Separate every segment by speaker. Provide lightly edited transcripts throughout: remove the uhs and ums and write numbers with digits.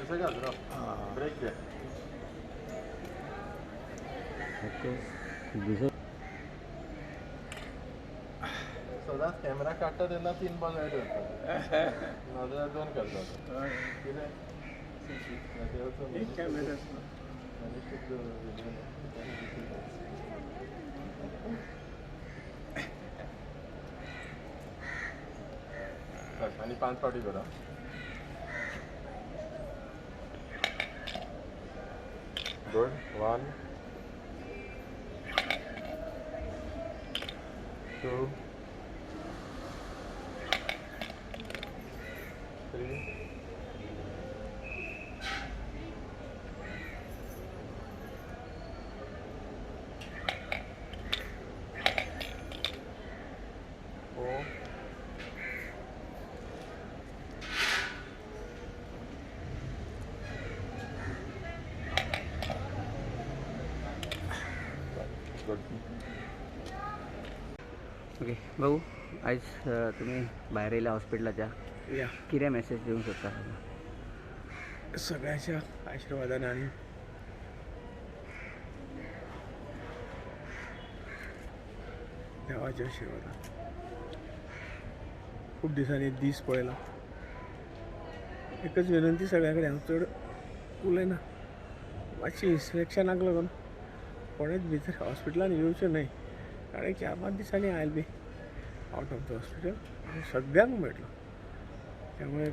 Speaker 1: सदांच कॅमेरा काडटा तेन्ना 3 बगायट करता नाजाल्यार 2 करतात कितें कॅमेरा आनी 5 पावटी करा गुड 1 2 3 4 गुड
Speaker 2: ओके भाऊ आज तुम्ही बाहेर येयला हॉस्पिटलाच्या
Speaker 3: या
Speaker 2: कितें मॅसेज दिवंक सोदता
Speaker 3: सगळ्याच्या आशिर्वादान आणि देवाच्या आशिर्वादान खूप दिसांनी दीस पळयला एकच विनंती सगळ्या कडेन हांव चड उलयना मातशी इन्स्पेक्शनाक लागून कोणेच भितर हॉस्पिटलान येवचें न्हय कारण 4-5 दिसांनी oil be out of the hospital आनी सगळ्यांक मेळटलो त्यामुळे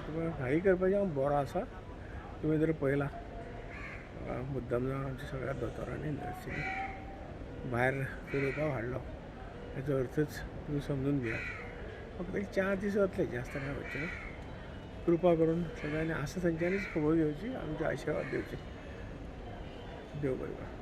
Speaker 3: तुका घाई करपाचें हांव बरो आसा तुवें जर पळयला मुद्दम जावन आमच्या सगळ्या दोतोरांनी नर्सींनी भायर फिरोवपाक हाडलो हेचो अर्थच तुमी समजून घेयात फक्त 4 दीस वतले जास्त काय वचचे ना कृपा करून सगळ्यांनी आसा थंयच्यानीच खबर घेवची आमचे आशिर्वाद दिवचे देव बरें